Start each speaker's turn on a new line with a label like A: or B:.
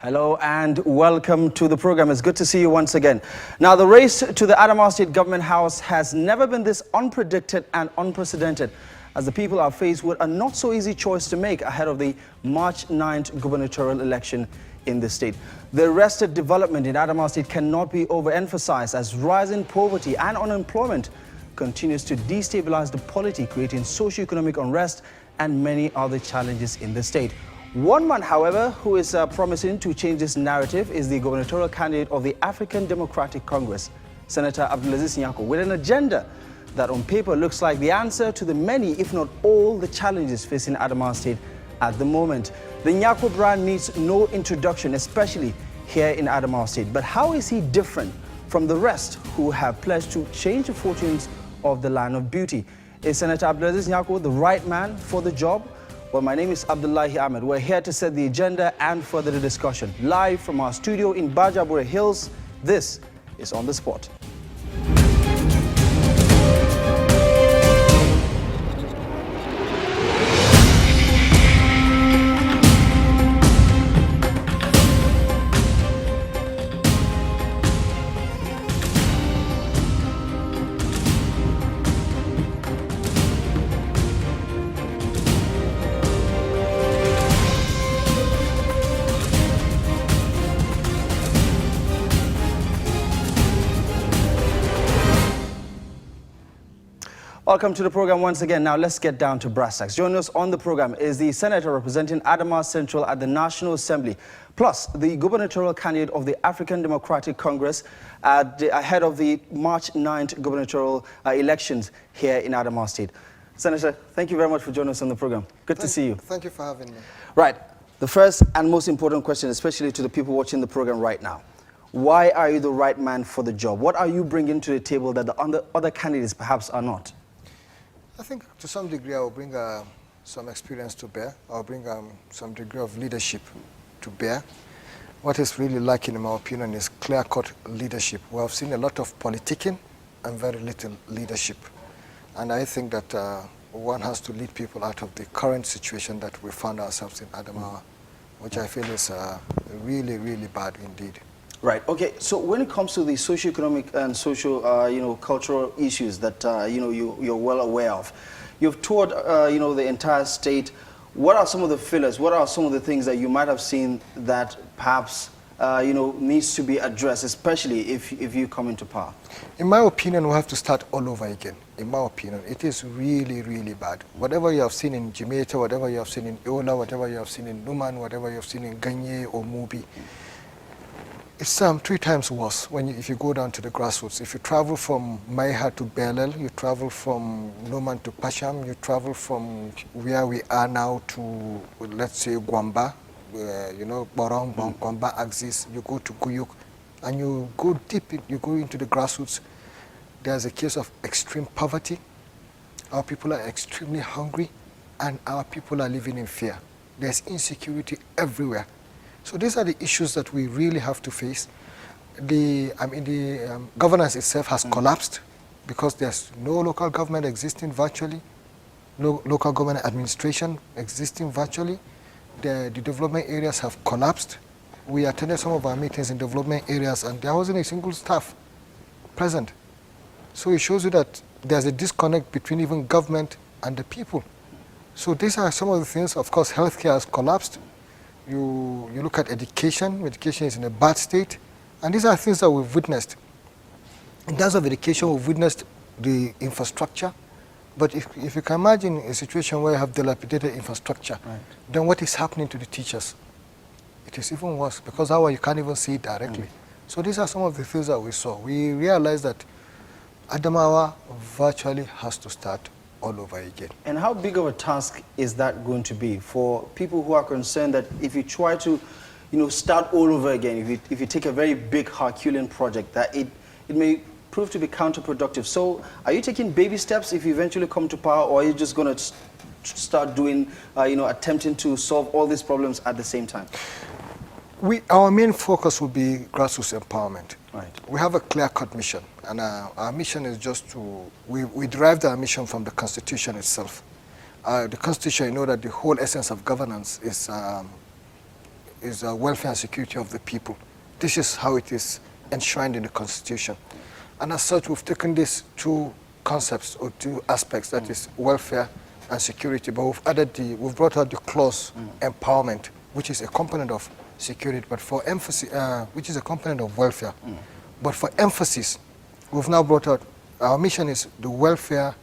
A: Hello and welcome to the program. It's good to see you once again. Now, the race to the Adamawa State Government House has never been this unpredicted and unprecedented, as the people are faced with a not so easy choice to make ahead of the March 9th gubernatorial election in the state. The arrested development in Adamawa State cannot be overemphasized, as rising poverty and unemployment continues to destabilize the polity, creating socio-economic unrest and many other challenges in the state. One man, however, who is promising to change this narrative is the gubernatorial candidate of the African Democratic Congress, Senator Abdul-Azeez Nyako, with an agenda that on paper looks like the answer to the many, if not all, the challenges facing Adamawa State at the moment. The Nyako brand needs no introduction, especially here in Adamawa State. But how is he different from the rest who have pledged to change the fortunes of the land of beauty? Is Senator Abdul-Azeez Nyako the right man for the job? Well, my name is Abdullahi Ahmed. We're here to set the agenda and further the discussion. Live from our studio in Bajabure Hills, this is On the Spot. Welcome to the program once again. Now let's get down to brass tacks. Joining us on the program is the senator representing Adamawa Central at the National Assembly, plus the gubernatorial candidate of the African Democratic Congress ahead of the March 9th gubernatorial elections here in Adamawa State. Senator, thank you very much for joining us on the program. Good to see you.
B: Thank you for having me.
A: Right. The first and most important question, especially to the people watching the program right now. Why are you the right man for the job? What are you bringing to the table that the other candidates perhaps are not?
B: I think to some degree I will bring some experience to bear. I'll bring some degree of leadership to bear. What is really lacking, in my opinion, is clear-cut leadership. We have seen a lot of politicking and very little leadership. And I think that one has to lead people out of the current situation that we found ourselves in Adamawa, which I feel is really, really bad indeed.
A: Right. Okay. So when it comes to the socio-economic and social, cultural issues that you're well aware of, you've toured, the entire state. What are some of the fillers? What are some of the things that you might have seen that perhaps needs to be addressed, especially if you come into power?
B: In my opinion, we have to start all over again. In my opinion, it is really, really bad. Whatever you have seen in Jamaica, whatever you have seen in Iola, whatever you have seen in Numan, whatever you have seen in Ganye or Mubi. It's 3 times worse if you go down to the grassroots. If you travel from Maiha to Belel, you travel from Noman to Pasham, you travel from where we are now to, let's say, Gwamba, Borong, Gwamba axis, you go to Guyuk, and you go deep, you go into the grassroots. There's a case of extreme poverty. Our people are extremely hungry, and our people are living in fear. There's insecurity everywhere. So these are the issues that we really have to face. The governance itself has collapsed because there's no local government existing virtually, no local government administration existing virtually. The development areas have collapsed. We attended some of our meetings in development areas and there wasn't a single staff present. So it shows you that there's a disconnect between even government and the people. So these are some of the things. Of course, healthcare has collapsed. You look at education. Education is in a bad state. And these are things that we've witnessed. In terms of education, we've witnessed the infrastructure. But if you can imagine a situation where you have dilapidated infrastructure, right, then what is happening to the teachers? It is even worse because you can't even see it directly. So these are some of the things that we saw. We realized that Adamawa virtually has to start all over again. And
A: how big of a task is that going to be for people who are concerned that if you try to, start all over again, if you take a very big Herculean project, that it may prove to be counterproductive? So are you taking baby steps if you eventually come to power, or are you just going to start doing, attempting to solve all these problems at the same time?
B: Our main focus will be grassroots empowerment.
A: Right.
B: We have a clear-cut mission, and our mission is just to, we derived our mission from the Constitution itself. The Constitution, that the whole essence of governance is is welfare and security of the people. This is how it is enshrined in the Constitution. And as such, we've taken these two concepts or two aspects, that is welfare and security, but we've brought out the clause empowerment, which is a component of security, but for emphasis, which is a component of welfare. But for emphasis, we've now brought out, our mission is the welfare